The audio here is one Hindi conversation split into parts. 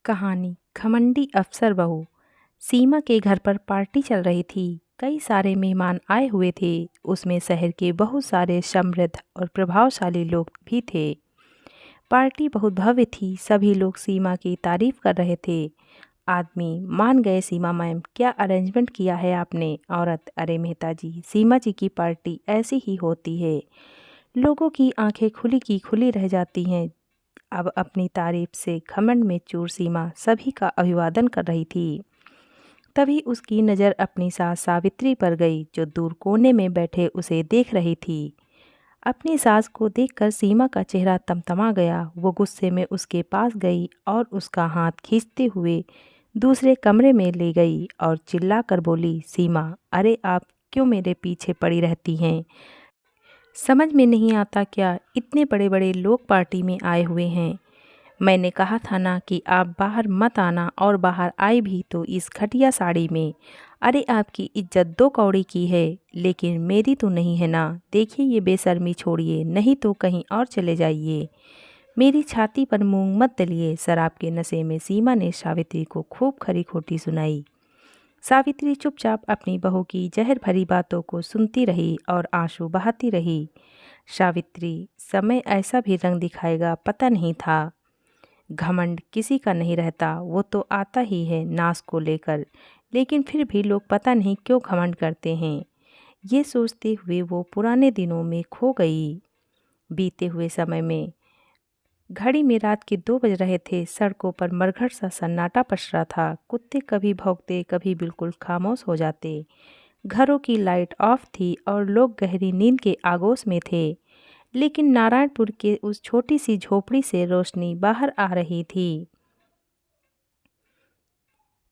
कहानी घमंडी अफसर बहू। सीमा के घर पर पार्टी चल रही थी। कई सारे मेहमान आए हुए थे। उसमें शहर के बहुत सारे समृद्ध और प्रभावशाली लोग भी थे। पार्टी बहुत भव्य थी। सभी लोग सीमा की तारीफ कर रहे थे। आदमी मान गए, सीमा मैम क्या अरेंजमेंट किया है आपने। औरत, अरे मेहता जी, सीमा जी की पार्टी ऐसी ही होती है। लोगों की आंखें खुली की खुली रह जाती हैं। अब अपनी तारीफ से घमंड में चूर सीमा सभी का अभिवादन कर रही थी। तभी उसकी नज़र अपनी सास सावित्री पर गई, जो दूर कोने में बैठे उसे देख रही थी। अपनी सास को देखकर सीमा का चेहरा तमतमा गया। वो गुस्से में उसके पास गई और उसका हाथ खींचते हुए दूसरे कमरे में ले गई और चिल्लाकर बोली, सीमा, अरे आप क्यों मेरे पीछे पड़ी रहती हैं? समझ में नहीं आता क्या? इतने बड़े बड़े लोग पार्टी में आए हुए हैं। मैंने कहा था ना कि आप बाहर मत आना, और बाहर आई भी तो इस घटिया साड़ी में। अरे आपकी इज्जत दो कौड़ी की है, लेकिन मेरी तो नहीं है ना। देखिए ये बेशर्मी छोड़िए, नहीं तो कहीं और चले जाइए। मेरी छाती पर मूंग मत दलिए। शराब के नशे में सीमा ने सावित्री को खूब खरी खोटी सुनाई। सावित्री चुपचाप अपनी बहू की जहर भरी बातों को सुनती रही और आंसू बहाती रही। सावित्री, समय ऐसा भी रंग दिखाएगा पता नहीं था। घमंड किसी का नहीं रहता, वो तो आता ही है नाश को लेकर, लेकिन फिर भी लोग पता नहीं क्यों घमंड करते हैं। ये सोचते हुए वो पुराने दिनों में खो गई। बीते हुए समय में घड़ी में रात के 2 बज रहे थे। सड़कों पर मरघट सा सन्नाटा पसरा था। कुत्ते कभी भौंकते, कभी बिल्कुल खामोश हो जाते। घरों की लाइट ऑफ थी और लोग गहरी नींद के आगोश में थे। लेकिन नारायणपुर के उस छोटी सी झोपड़ी से रोशनी बाहर आ रही थी।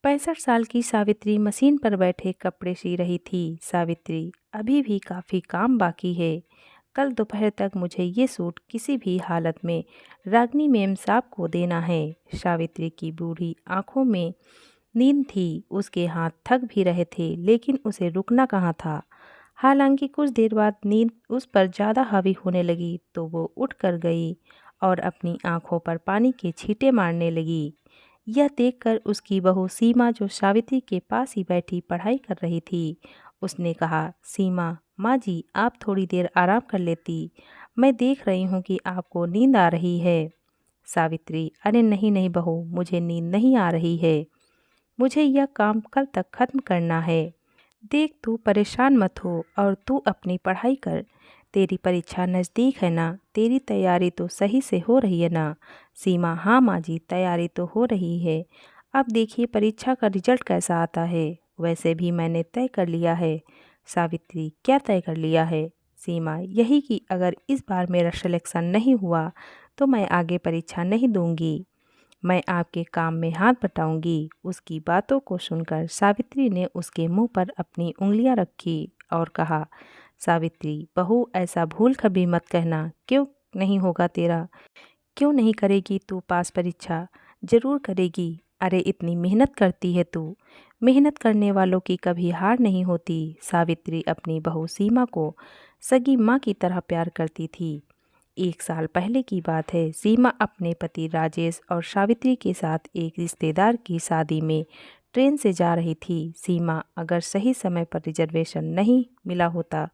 65 साल की सावित्री मशीन पर बैठे कपड़े सी रही थी। सावित्री, अभी भी काफ़ी काम बाकी है। कल दोपहर तक मुझे ये सूट किसी भी हालत में रागनी मेम साहब को देना है। सावित्री की बूढ़ी आंखों में नींद थी। उसके हाथ थक भी रहे थे, लेकिन उसे रुकना कहाँ था। हालांकि कुछ देर बाद नींद उस पर ज़्यादा हावी होने लगी तो वो उठ कर गई और अपनी आंखों पर पानी के छींटे मारने लगी। यह देखकर उसकी बहू सीमा, जो सावित्री के पास ही बैठी पढ़ाई कर रही थी, उसने कहा, सीमा माँ जी, आप थोड़ी देर आराम कर लेती। मैं देख रही हूँ कि आपको नींद आ रही है। सावित्री, अरे नहीं नहीं बहू, मुझे नींद नहीं आ रही है। मुझे यह काम कल तक खत्म करना है। देख, तू परेशान मत हो और तू अपनी पढ़ाई कर। तेरी परीक्षा नज़दीक है ना। तेरी तैयारी तो सही से हो रही है ना। सीमा, हाँ माँ जी, तैयारी तो हो रही है। अब देखिए परीक्षा का रिजल्ट कैसा आता है। वैसे भी मैंने तय कर लिया है। सावित्री, क्या तय कर लिया है? सीमा, यही कि अगर इस बार मेरा सिलेक्शन नहीं हुआ तो मैं आगे परीक्षा नहीं दूंगी। मैं आपके काम में हाथ बटाऊंगी। उसकी बातों को सुनकर सावित्री ने उसके मुंह पर अपनी उंगलियां रखी और कहा, सावित्री बहू, ऐसा भूल कभी मत कहना। क्यों नहीं होगा तेरा? क्यों नहीं करेगी तू पास परीक्षा? जरूर करेगी। अरे इतनी मेहनत करती है तू। मेहनत करने वालों की कभी हार नहीं होती। सावित्री अपनी बहू सीमा को सगी माँ की तरह प्यार करती थी। 1 साल पहले की बात है। सीमा अपने पति राजेश और सावित्री के साथ एक रिश्तेदार की शादी में ट्रेन से जा रही थी। सीमा, अगर सही समय पर रिजर्वेशन नहीं मिला होता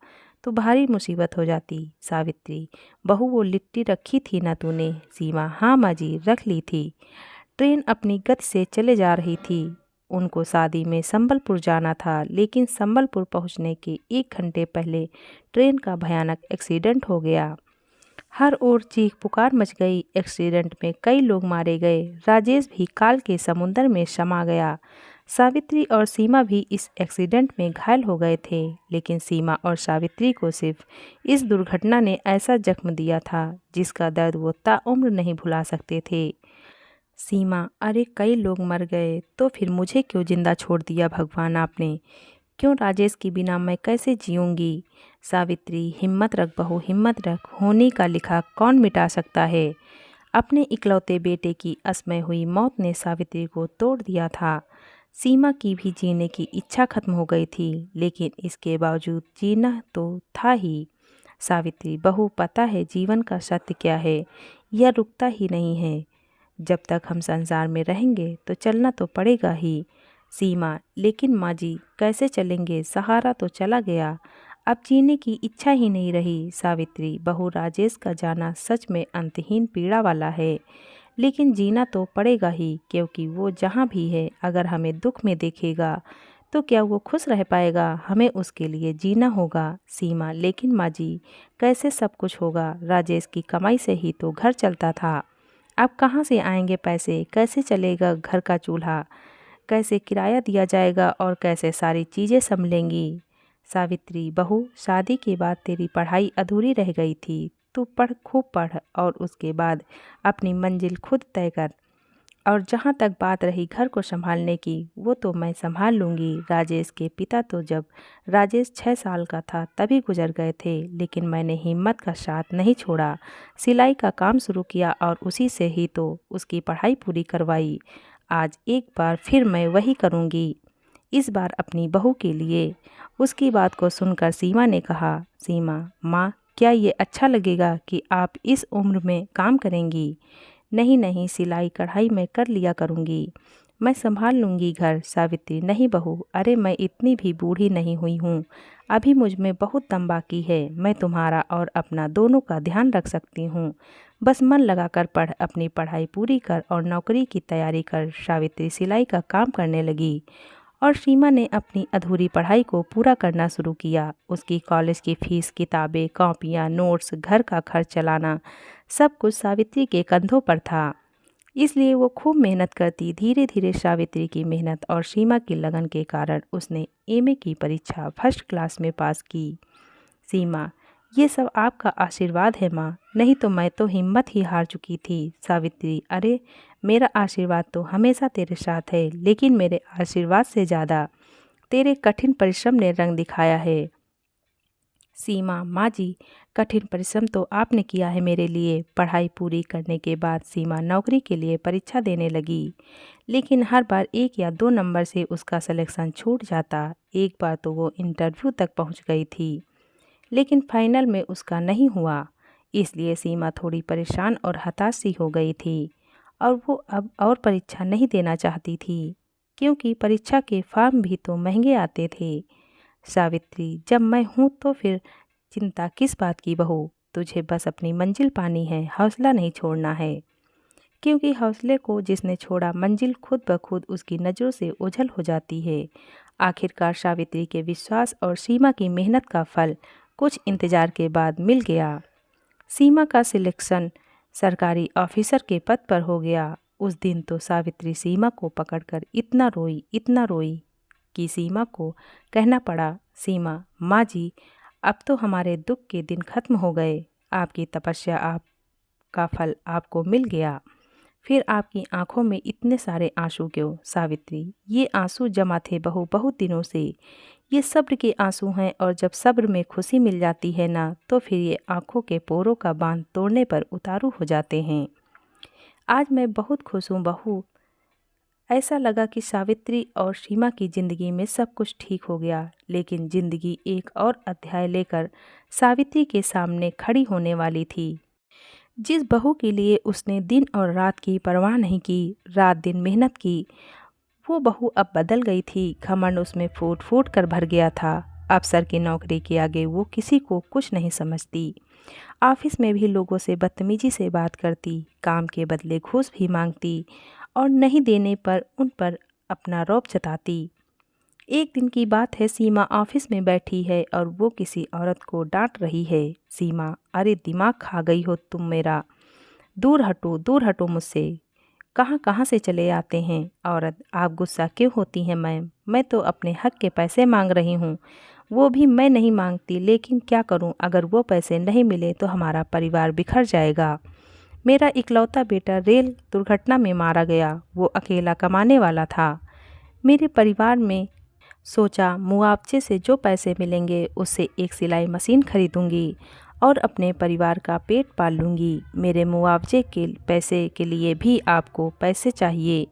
तो भारी मुसीबत हो जाती। सावित्री, बहू वो लिट्टी रखी थी ना तूने? सीमा, हाँ माँ जी, रख ली थी। ट्रेन अपनी गति से चले जा रही थी। उनको शादी में संबलपुर जाना था, लेकिन संबलपुर पहुंचने के 1 घंटे पहले ट्रेन का भयानक एक्सीडेंट हो गया। हर ओर चीख पुकार मच गई। एक्सीडेंट में कई लोग मारे गए। राजेश भी काल के समुंदर में समा गया। सावित्री और सीमा भी इस एक्सीडेंट में घायल हो गए थे, लेकिन सीमा और सावित्री को सिर्फ इस दुर्घटना ने ऐसा जख्म दिया था जिसका दर्द वो ताउम्र नहीं भुला सकते थे। सीमा, अरे कई लोग मर गए तो फिर मुझे क्यों जिंदा छोड़ दिया भगवान आपने? क्यों? राजेश के बिना मैं कैसे जीऊँगी? सावित्री, हिम्मत रख बहू, हिम्मत रख। होने का लिखा कौन मिटा सकता है? अपने इकलौते बेटे की असमय हुई मौत ने सावित्री को तोड़ दिया था। सीमा की भी जीने की इच्छा खत्म हो गई थी, लेकिन इसके बावजूद जीना तो था ही। सावित्री बहू, पता है जीवन का सत्य क्या है? यह रुकता ही नहीं है। जब तक हम संसार में रहेंगे तो चलना तो पड़ेगा ही। सीमा, लेकिन माँ जी कैसे चलेंगे, सहारा तो चला गया, अब जीने की इच्छा ही नहीं रही। सावित्री, बहू राजेश का जाना सच में अंतहीन पीड़ा वाला है, लेकिन जीना तो पड़ेगा ही, क्योंकि वो जहाँ भी है अगर हमें दुख में देखेगा तो क्या वो खुश रह पाएगा, हमें उसके लिए जीना होगा। सीमा, लेकिन माँ जी कैसे सब कुछ होगा, राजेश की कमाई से ही तो घर चलता था, अब कहाँ से आएंगे पैसे, कैसे चलेगा घर का चूल्हा, कैसे किराया दिया जाएगा और कैसे सारी चीज़ें संभलेंगी। सावित्री, बहू शादी के बाद तेरी पढ़ाई अधूरी रह गई थी, तू पढ़, खूब पढ़ और उसके बाद अपनी मंजिल खुद तय कर। और जहाँ तक बात रही घर को संभालने की, वो तो मैं संभाल लूँगी। राजेश के पिता तो जब राजेश 6 साल का था तभी गुजर गए थे, लेकिन मैंने हिम्मत का साथ नहीं छोड़ा, सिलाई का काम शुरू किया और उसी से ही तो उसकी पढ़ाई पूरी करवाई। आज एक बार फिर मैं वही करूँगी, इस बार अपनी बहू के लिए। उसकी बात को सुनकर सीमा ने कहा, सीमा माँ, क्या ये अच्छा लगेगा कि आप इस उम्र में काम करेंगी? नहीं नहीं, सिलाई कढ़ाई मैं कर लिया करूँगी, मैं संभाल लूँगी घर। सावित्री, नहीं बहू, अरे मैं इतनी भी बूढ़ी नहीं हुई हूँ, अभी मुझ में बहुत दम बाकी है, मैं तुम्हारा और अपना दोनों का ध्यान रख सकती हूँ, बस मन लगाकर पढ़, अपनी पढ़ाई पूरी कर और नौकरी की तैयारी कर। सावित्री सिलाई का काम करने लगी और सीमा ने अपनी अधूरी पढ़ाई को पूरा करना शुरू किया। उसकी कॉलेज की फीस, किताबें, कॉपियाँ, नोट्स, घर का खर्च चलाना, सब कुछ सावित्री के कंधों पर था, इसलिए वो खूब मेहनत करती। धीरे धीरे सावित्री की मेहनत और सीमा की लगन के कारण उसने एमए की परीक्षा फर्स्ट क्लास में पास की। सीमा, ये सब आपका आशीर्वाद है माँ, नहीं तो मैं तो हिम्मत ही हार चुकी थी। सावित्री, अरे मेरा आशीर्वाद तो हमेशा तेरे साथ है, लेकिन मेरे आशीर्वाद से ज़्यादा तेरे कठिन परिश्रम ने रंग दिखाया है। सीमा, माँ जी कठिन परिश्रम तो आपने किया है मेरे लिए। पढ़ाई पूरी करने के बाद सीमा नौकरी के लिए परीक्षा देने लगी, लेकिन हर बार 1 या 2 नंबर से उसका सिलेक्शन छूट जाता। एक बार तो वो इंटरव्यू तक पहुंच गई थी, लेकिन फाइनल में उसका नहीं हुआ, इसलिए सीमा थोड़ी परेशान और हताश सी हो गई थी और वो अब और परीक्षा नहीं देना चाहती थी, क्योंकि परीक्षा के फॉर्म भी तो महंगे आते थे। सावित्री, जब मैं हूँ तो फिर चिंता किस बात की बहू, तुझे बस अपनी मंजिल पानी है, हौसला नहीं छोड़ना है, क्योंकि हौसले को जिसने छोड़ा मंजिल खुद ब खुद उसकी नज़रों से ओझल हो जाती है। आखिरकार सावित्री के विश्वास और सीमा की मेहनत का फल कुछ इंतजार के बाद मिल गया। सीमा का सिलेक्शन सरकारी ऑफिसर के पद पर हो गया। उस दिन तो सावित्री सीमा को पकड़कर इतना रोई कि सीमा को कहना पड़ा, सीमा, माँ जी अब तो हमारे दुख के दिन खत्म हो गए, आपकी तपस्या, आपका फल आपको मिल गया, फिर आपकी आंखों में इतने सारे आंसू क्यों? सावित्री, ये आंसू जमा थे बहू बहुत दिनों से, ये सब्र के आंसू हैं, और जब सब्र में खुशी मिल जाती है ना, तो फिर ये आंखों के पोरों का बांध तोड़ने पर उतारू हो जाते हैं। आज मैं बहुत खुश हूँ बहू, ऐसा लगा कि सावित्री और सीमा की ज़िंदगी में सब कुछ ठीक हो गया, लेकिन ज़िंदगी एक और अध्याय लेकर सावित्री के सामने खड़ी होने वाली थी। जिस बहू के लिए उसने दिन और रात की परवाह नहीं की, रात दिन मेहनत की, वो बहू अब बदल गई थी। घमंड उसमें फूट फूट कर भर गया था। अफसर की नौकरी के आगे वो किसी को कुछ नहीं समझती। ऑफिस में भी लोगों से बदतमीजी से बात करती, काम के बदले घूस भी मांगती और नहीं देने पर उन पर अपना रौब जताती। एक दिन की बात है, सीमा ऑफिस में बैठी है और वो किसी औरत को डांट रही है। सीमा, अरे दिमाग खा गई हो तुम मेरा, दूर हटो मुझसे, कहाँ कहाँ से चले आते हैं। औरत, आप गुस्सा क्यों होती हैं मैम, मैं तो अपने हक के पैसे मांग रही हूँ, वो भी मैं नहीं मांगती, लेकिन क्या करूँ, अगर वो पैसे नहीं मिले तो हमारा परिवार बिखर जाएगा। मेरा इकलौता बेटा रेल दुर्घटना में मारा गया, वो अकेला कमाने वाला था। मेरे परिवार में सोचा मुआवजे से जो पैसे मिलेंगे उससे एक सिलाई मशीन खरीदूंगी और अपने परिवार का पेट पाल लूँगी। मेरे मुआवजे के पैसे के लिए भी आपको पैसे चाहिए,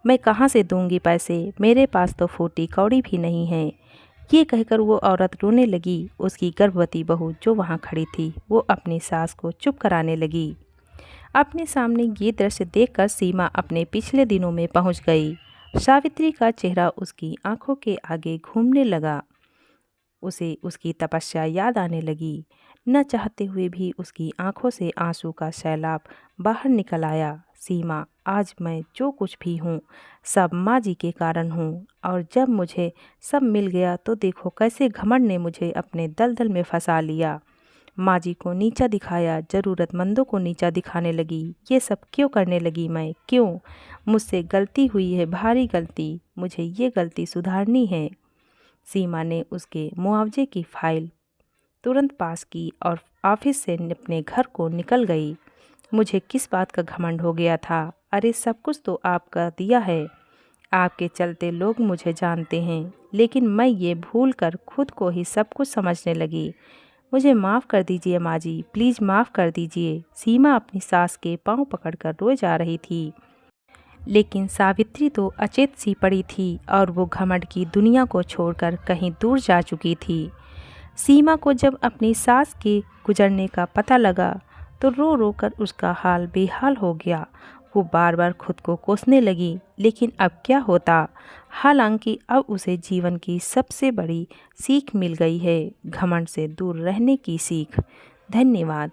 मैं कहाँ से दूंगी पैसे, मेरे पास तो फूटी कौड़ी भी नहीं है। ये कहकर वो औरत रोने लगी। उसकी गर्भवती बहू जो वहाँ खड़ी थी वो अपनी सास को चुप कराने लगी। अपने सामने ये दृश्य देखकर सीमा अपने पिछले दिनों में पहुंच गई। सावित्री का चेहरा उसकी आंखों के आगे घूमने लगा। उसे उसकी तपस्या याद आने लगी। न चाहते हुए भी उसकी आंखों से आंसू का सैलाब बाहर निकल आया। सीमा, आज मैं जो कुछ भी हूँ सब माँ जी के कारण हूँ, और जब मुझे सब मिल गया तो देखो कैसे घमंड ने मुझे अपने दलदल में फंसा लिया। माँ जी को नीचा दिखाया, ज़रूरतमंदों को नीचा दिखाने लगी। ये सब क्यों करने लगी मैं? क्यों? मुझसे गलती हुई है, भारी गलती। मुझे ये गलती सुधारनी है। सीमा ने उसके मुआवजे की फाइल तुरंत पास की और ऑफिस से अपने घर को निकल गई। मुझे किस बात का घमंड हो गया था? अरे सब कुछ तो आपका दिया है। आपके चलते लोग मुझे जानते हैं, लेकिन मैं ये भूल कर खुद को ही सब कुछ समझने लगी। मुझे माफ़ कर दीजिए माँ जी, प्लीज़ माफ़ कर दीजिए। सीमा अपनी सास के पांव पकड़कर रोए जा रही थी, लेकिन सावित्री तो अचेत सी पड़ी थी और वो घमंड की दुनिया को छोड़कर कहीं दूर जा चुकी थी। सीमा को जब अपनी सास के गुजरने का पता लगा तो रो रो कर उसका हाल बेहाल हो गया। वो बार बार खुद को कोसने लगी, लेकिन अब क्या होता। हालांकि अब उसे जीवन की सबसे बड़ी सीख मिल गई है, घमंड से दूर रहने की सीख। धन्यवाद।